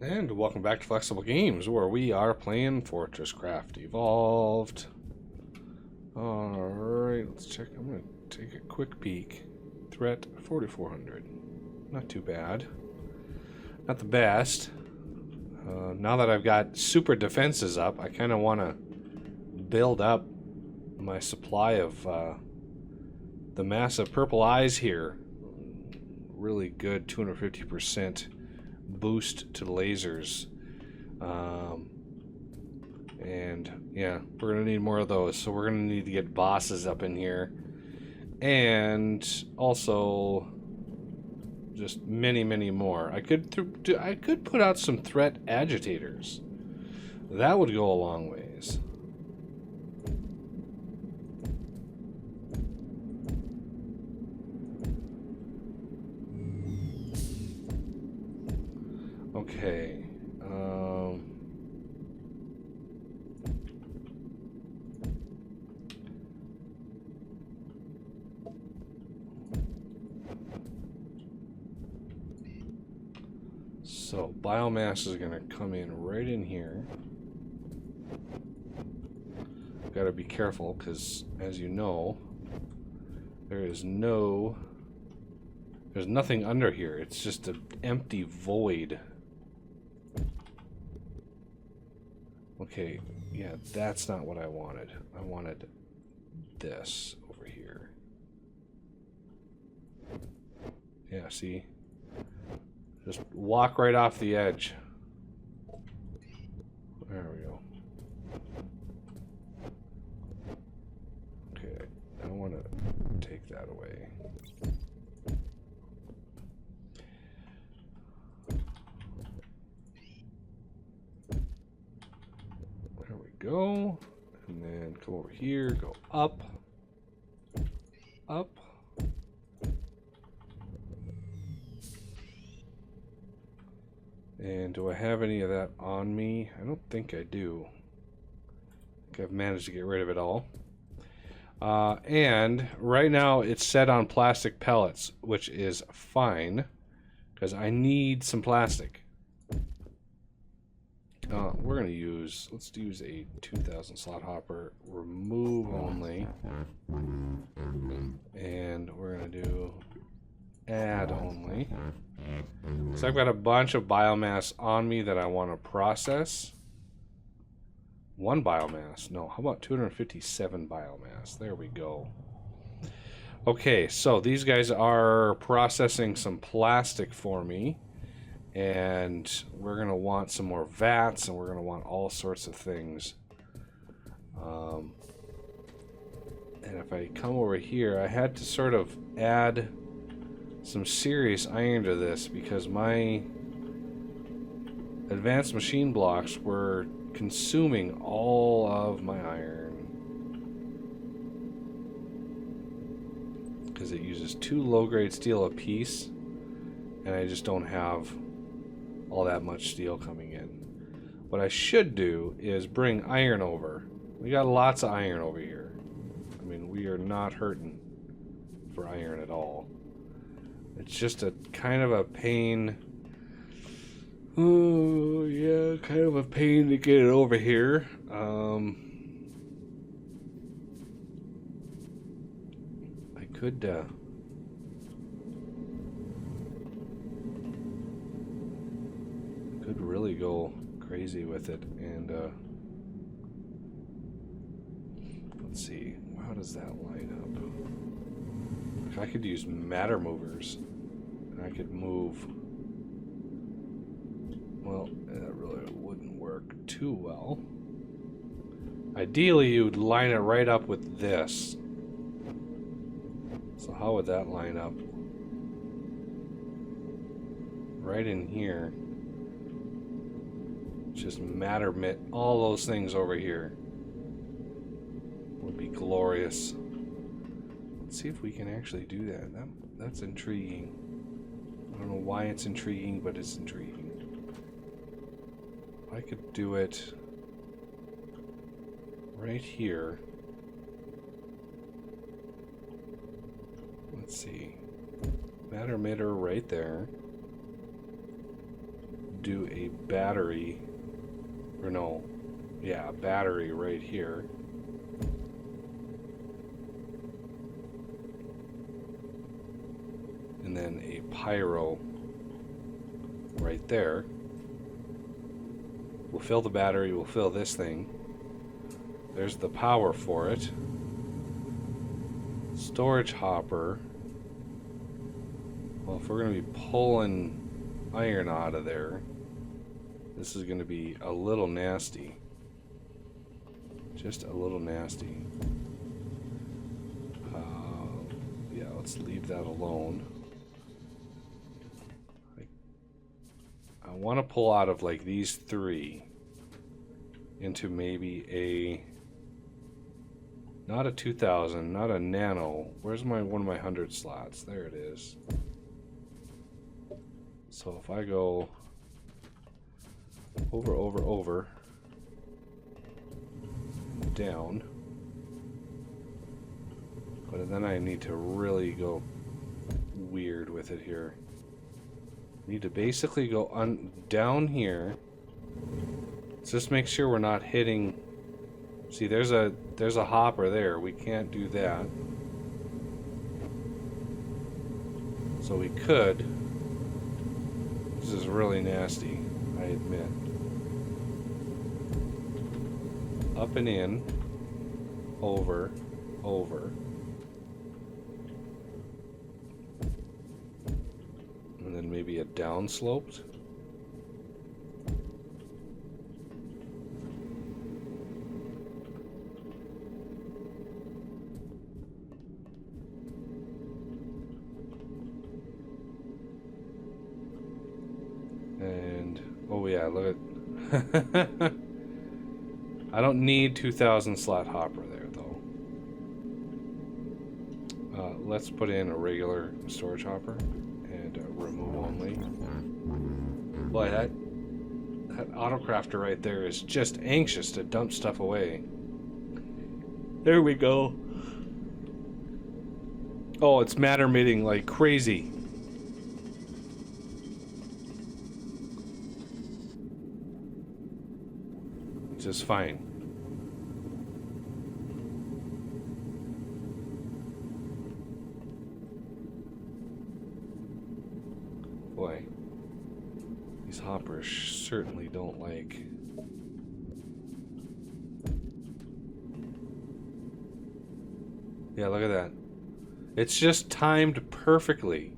And welcome back to Flexible Games, where we are playing FortressCraft Evolved. Alright, let's check. I'm going to take a quick peek. Threat 4,400. Not too bad. Not the best. Now that I've got super defenses up, I kind of want to build up my supply of the massive purple eyes here. Really good 250% boost to the lasers. And yeah, we're gonna need more of those, so we're gonna need to get bosses up in here, and also just many more. I could put out some threat agitators. That would go a long ways. Okay. So biomass is going to come in right in here. Got to be careful because, as you know, there's nothing under here. It's just an empty void. Okay, yeah, that's not what I wanted. I wanted this over here. Yeah, see? Just walk right off the edge. There we go. Okay, I want to take that away. There we go. And then come over here, go up. Up. And do I have any of that on me? I don't think I do. I think I've managed to get rid of it all. And right now it's set on plastic pellets, which is fine, because I need some plastic. We're going to let's use a 2000 slot hopper, remove only. And we're going to do add only. So I've got a bunch of biomass on me that I want to process. One biomass. No, how about 257 biomass? There we go. Okay, so these guys are processing some plastic for me. And we're going to want some more vats, and we're going to want all sorts of things. And if I come over here, I had to sort of add some serious iron to this because my advanced machine blocks were consuming all of my iron because it uses 2 low-grade steel a piece, and I just don't have all that much steel coming in. What I should do is bring iron over. We got lots of iron over here. I mean, we are not hurting for iron at all. It's just a kind of a pain. Oh, yeah, kind of a pain to get it over here. I could really go crazy with it, and let's see, how does that line up? If I could use matter movers, and I could move, well, that really wouldn't work too well. Ideally, you'd line it right up with this. So how would that line up? Right in here. Just matter all those things over here would be glorious. Let's see if we can actually do that. That's intriguing. I don't know why it's intriguing, but it's intriguing. I could do it right here. Let's see. Matter emitter right there. do a battery, or no, yeah, a battery right here. And then a pyro right there. We'll fill the battery, we'll fill this thing. There's the power for it. Storage hopper. Well, if we're going to be pulling iron out of there, this is going to be a little nasty. Just a little nasty. Yeah, let's leave that alone. I want to pull out of like these three into maybe a, not a 2000, not a nano. Where's my one of my 100 slots? There it is. So if I go over, down, but then I need to really go weird with it here. Need to basically go down here. Let's just make sure we're not hitting. See, there's a hopper there. We can't do that. So we could. This is really nasty, I admit. Up and in, over. And then maybe a downsloped. And oh yeah, look at I don't need 2000 slot hopper there though. Let's put in a regular storage hopper. Remove only. Boy, that autocrafter right there is just anxious to dump stuff away. There we go. Oh, it's matter emitting like crazy. Just fine. Boy, these hoppers certainly don't like. Yeah, look at that. It's just timed perfectly.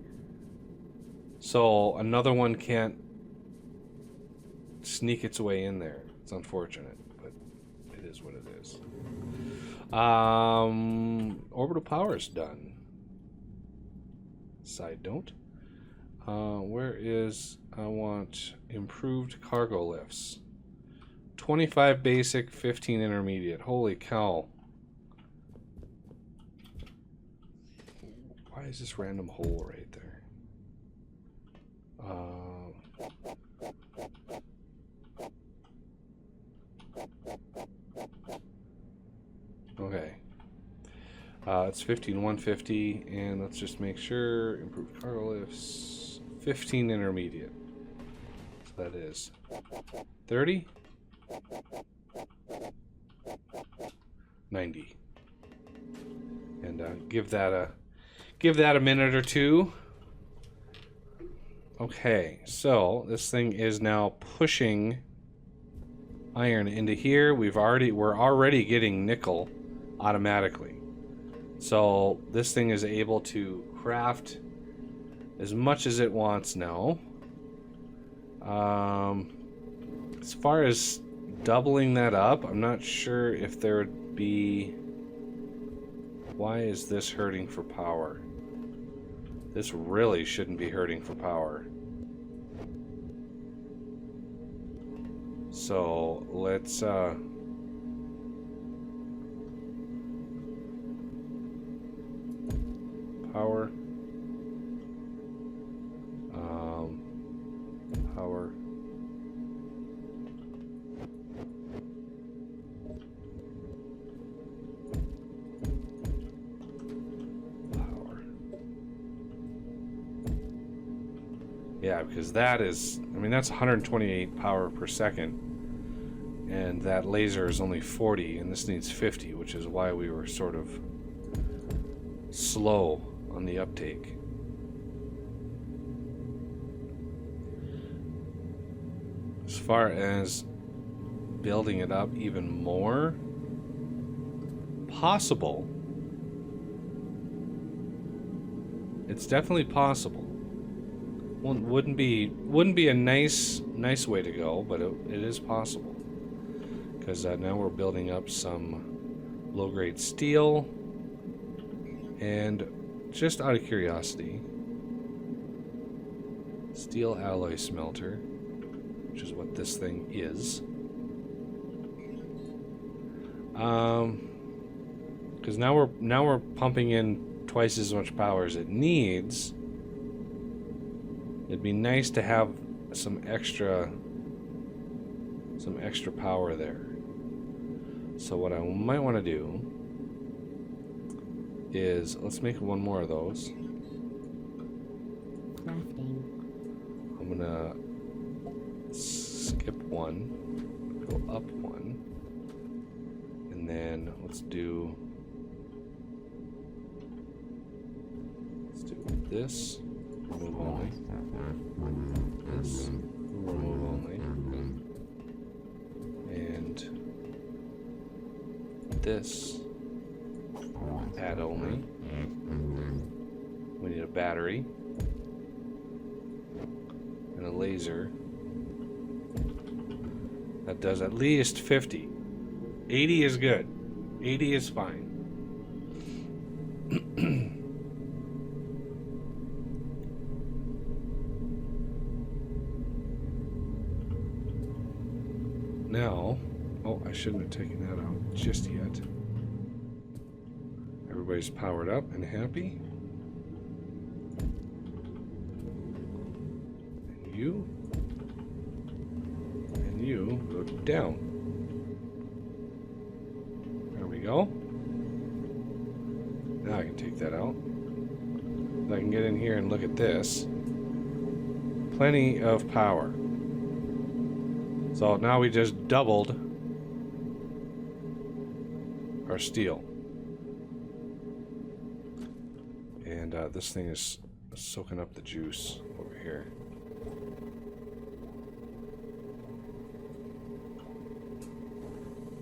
So another one can't sneak its way in there. It's unfortunate, but it is what it is. Orbital power is done. Side note. Where is, I want improved cargo lifts. 25 basic, 15 intermediate. Holy cow. Why is this random hole right there? Okay. It's 15,150, and let's just make sure improved cargo lifts. 15 intermediate. So that is 30, 90, and give that a minute or two. Okay, so this thing is now pushing iron into here. We're already getting nickel automatically. So this thing is able to craft as much as it wants now. As far as doubling that up, I'm not sure if there would be... Why is this hurting for power? This really shouldn't be hurting for power. So let's power. Power. Yeah, because that is, I mean, that's 128 power per second, and that laser is only 40, and this needs 50, which is why we were sort of slow on the uptake. As far as building it up even more, possible. It's definitely possible. Well, wouldn't be a nice way to go, but it is possible. Because now we're building up some low-grade steel, and just out of curiosity, steel alloy smelter, which is what this thing is. Because now we're pumping in twice as much power as it needs. It'd be nice to have some extra power there. So what I might want to do is, let's make one more of those. Crafting. I'm gonna skip one, go up one, and then let's do this, remove only, this, remove only, and this, add only. We need a battery and a laser. That does at least 50. 80 is good. 80 is fine. Now, oh, I shouldn't have taken that out just yet. Everybody's powered up and happy. And you go down. There we go. Now I can take that out. I can get in here and look at this. Plenty of power. So now we just doubled our steel. And this thing is soaking up the juice over here.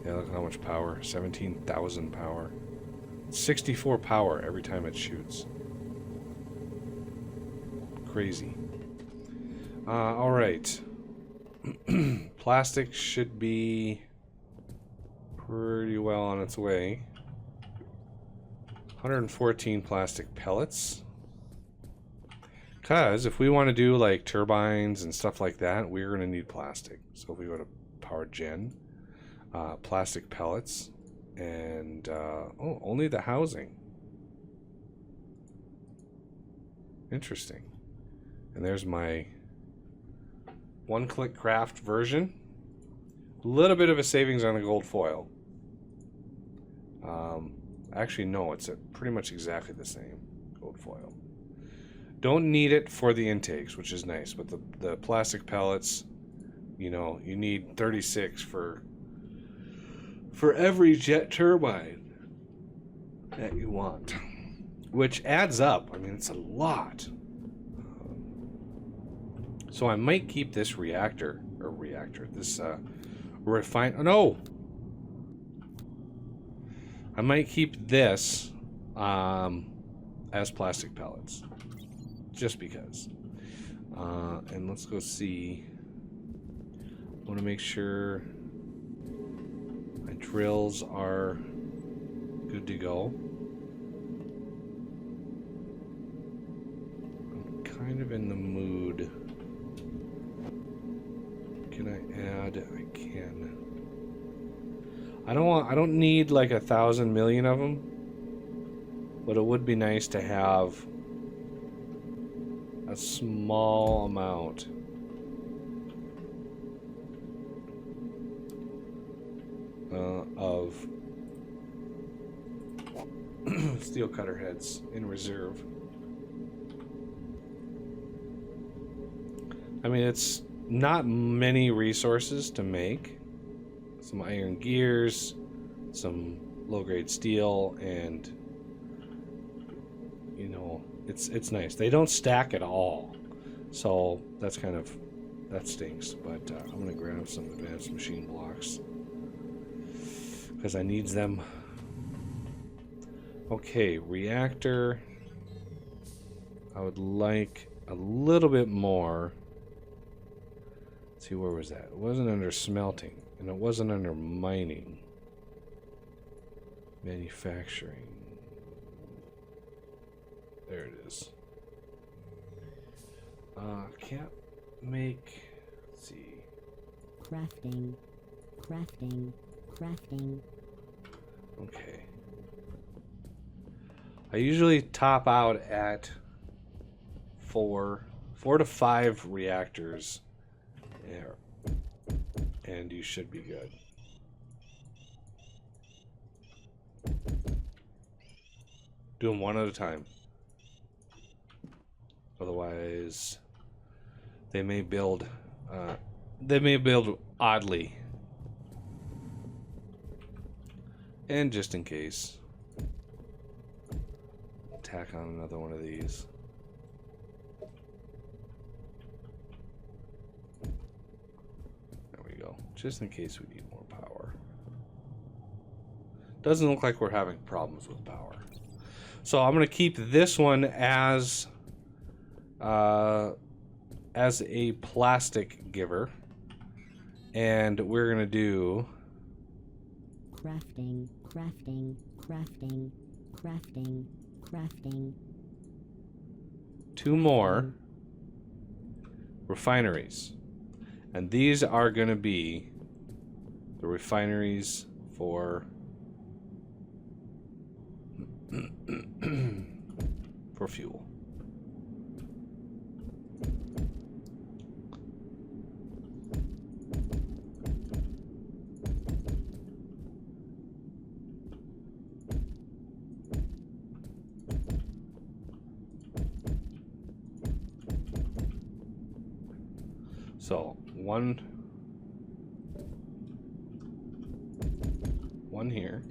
Yeah, look how much power. 17,000 power. 64 power every time it shoots. Crazy. Alright. Plastic should be pretty well on its way. 114 plastic pellets. Because if we want to do like turbines and stuff like that, we're going to need plastic. So if we go to power gen, plastic pellets, and oh, only the housing. Interesting. And there's my one-click craft version. A little bit of a savings on the gold foil. Actually, no, it's pretty much exactly the same gold foil. Don't need it for the intakes, which is nice, but the plastic pellets, you know, you need 36 for every jet turbine that you want, which adds up. I mean, it's a lot. So I might keep this reactor, this no! I might keep this as plastic pellets, just because. And let's go see. I want to make sure my drills are good to go. I'm kind of in the mood. Can I add? I can. I don't need like 1,000 million of them, but it would be nice to have a small amount. Of steel cutter heads in reserve. mean, it's not many resources to make. Some iron gears, some low-grade steel, and you know, it's nice. They don't stack at all, so that's kind of, that stinks. But I'm gonna grab some advanced machine blocks because I needs them. Okay, reactor. I would like a little bit more. Let's see, where was that? It wasn't under smelting, and it wasn't under mining. Manufacturing. There it is. Can't make. Let's see. Crafting. Okay. I usually top out at 4 to 5 reactors there, and you should be good. Do them one at a time. Otherwise, they may build oddly. And just in case, tack on another one of these. There we go. Just in case we need more power. Doesn't look like we're having problems with power. So I'm going to keep this one as a plastic giver, and we're going to do crafting. 2 more refineries, and these are going to be the refineries for for fuel. So one here.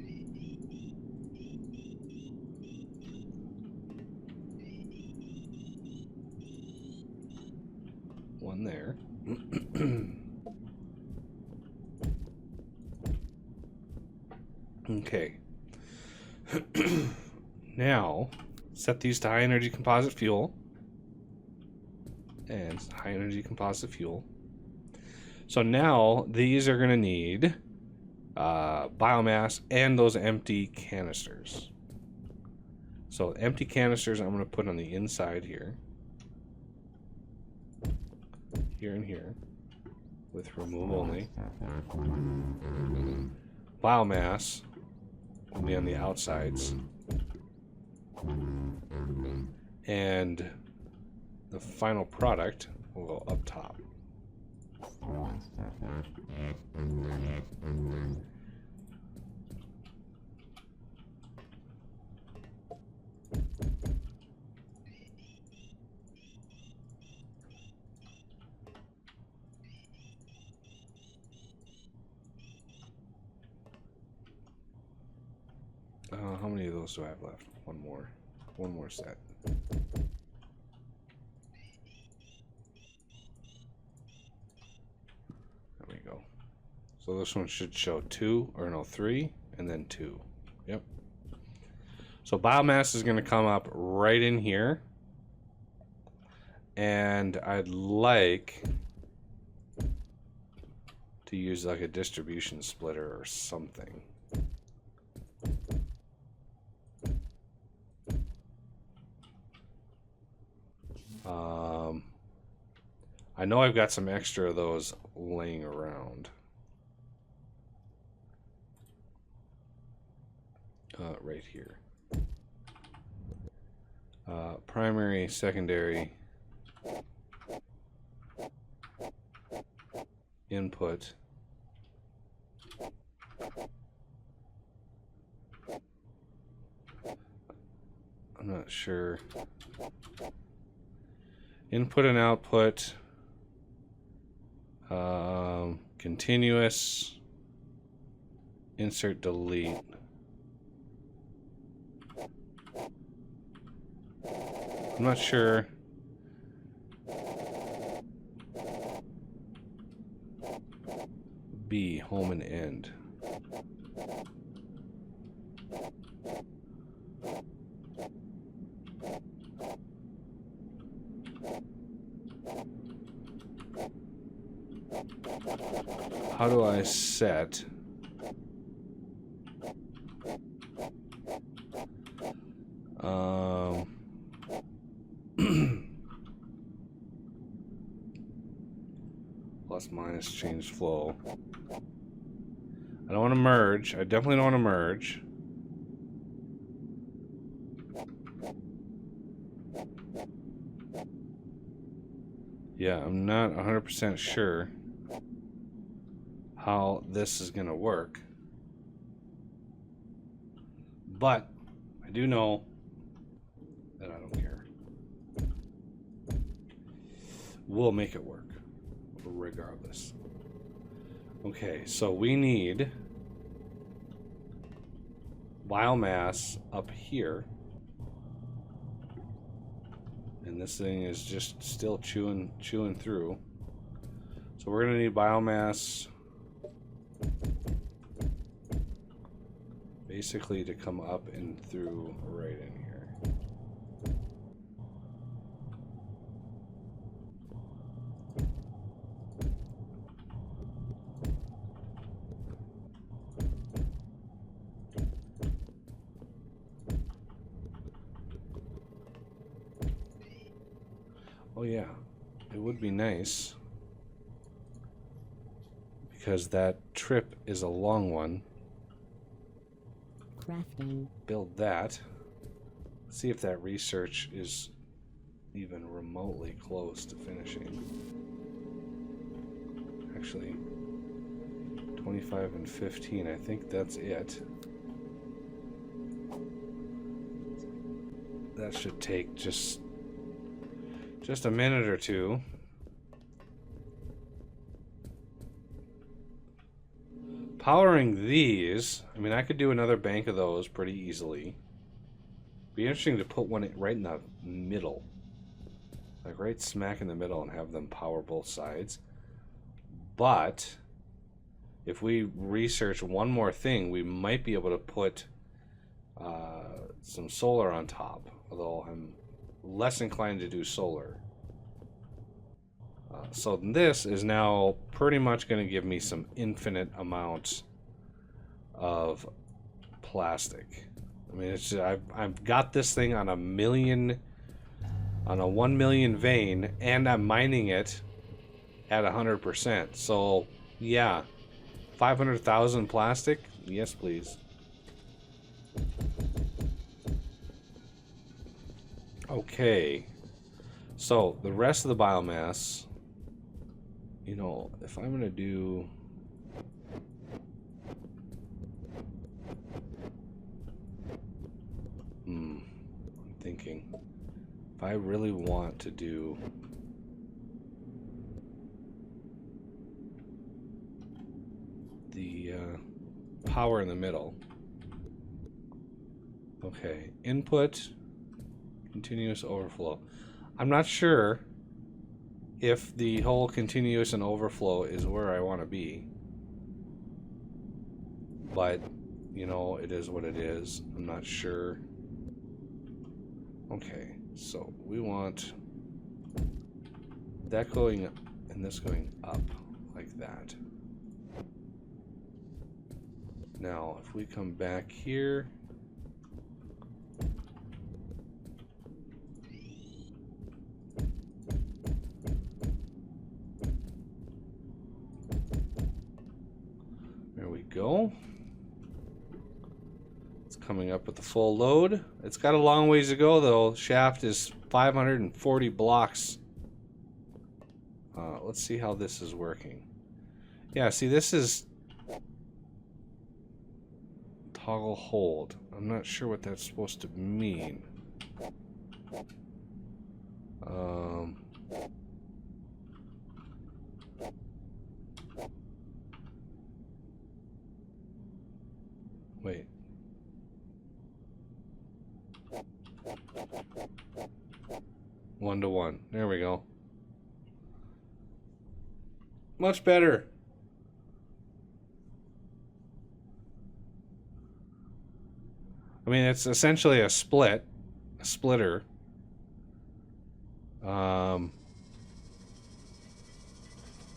One there. Okay. Now, set these to high energy composite fuel. And high energy composite fuel. So now these are going to need biomass and those empty canisters. So empty canisters I'm going to put on the inside here. Here and here. With remove only. Biomass will be on the outsides. And the final product will go up top. How many of those do I have left? One more set. So this one should show 2, or no, 3, and then 2. Yep. So biomass is going to come up right in here. And I'd like to use like a distribution splitter or something. I know I've got some extra of those laying around. Right here. Primary, secondary, input, I'm not sure. Input and output, Continuous. Insert, delete. I'm not sure. B, home and end. How do I set plus minus change flow? I don't want to merge. I definitely don't want to merge. Yeah, I'm not 100% sure how this is going to work. But I do know that I don't care. We'll make it work regardless. Okay, so we need biomass up here. And this thing is just still chewing through. So we're gonna need biomass basically to come up and through right in here. Oh yeah, it would be nice because that trip is a long one. Crafting. Build that. See if that research is even remotely close to finishing. Actually, 25 and 15, I think that's it. That should take just a minute or two. Powering these, I mean, I could do another bank of those pretty easily. Be interesting to put one right in the middle, like right smack in the middle, and have them power both sides. But if we research one more thing, we might be able to put some solar on top, although I'm less inclined to do solar. So this is now pretty much going to give me some infinite amounts of plastic. I mean, it's I've got this thing on a 1 million vein, and I'm mining it at 100%. So yeah, 500,000 plastic. Yes, please. Okay, so the rest of the biomass, you know, if I'm gonna do I'm thinking if I really want to do the power in the middle. Okay, input continuous overflow. I'm not sure if the whole continuous and overflow is where I want to be, but you know, it is what it is. I'm not sure. Okay, so we want that going up and this going up like that. Now if we come back here, go. It's coming up with the full load. It's got a long ways to go though. Shaft is 540 blocks. Let's see how this is working. Yeah, see, this is toggle hold. I'm not sure what that's supposed to mean. Wait. One to one. There we go. Much better. I mean, it's essentially a splitter. But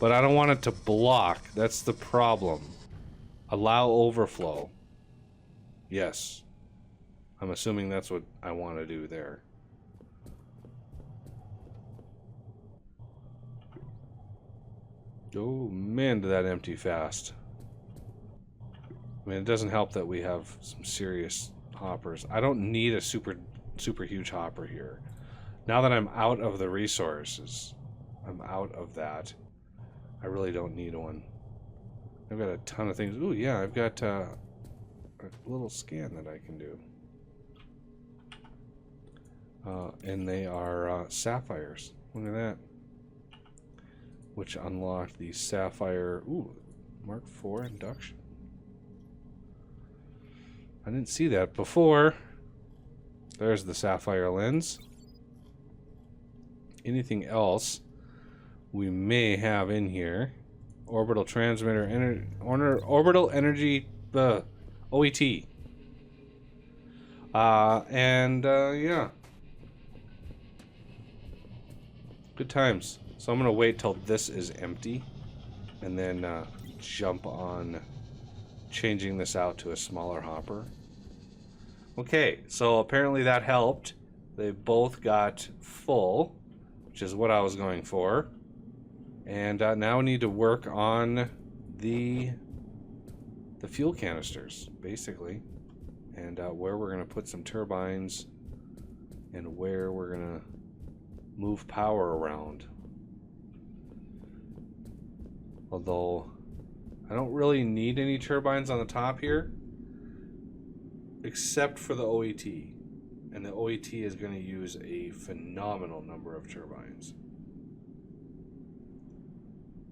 I don't want it to block. That's the problem. Allow overflow. Yes. I'm assuming that's what I want to do there. Oh man, did that empty fast. I mean, it doesn't help that we have some serious hoppers. I don't need a super huge hopper here. Now that I'm out of the resources, I'm out of that. I really don't need one. I've got a ton of things. Ooh, yeah, I've got a little scan that I can do. And they are sapphires. Look at that. Which unlock the sapphire. Ooh, Mark IV induction. I didn't see that before. There's the sapphire lens. Anything else we may have in here? Orbital transmitter, orbital energy, OET. Yeah. Good times. So I'm gonna wait till this is empty, and then jump on changing this out to a smaller hopper. Okay, so apparently that helped. They both got full, which is what I was going for. And now we need to work on the fuel canisters, basically. And where we're going to put some turbines and where we're going to move power around. Although I don't really need any turbines on the top here, except for the OET. And the OET is going to use a phenomenal number of turbines.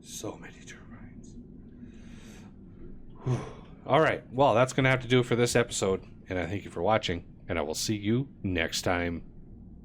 So many turbines. Whew. All right. Well, that's going to have to do it for this episode. And I thank you for watching. And I will see you next time.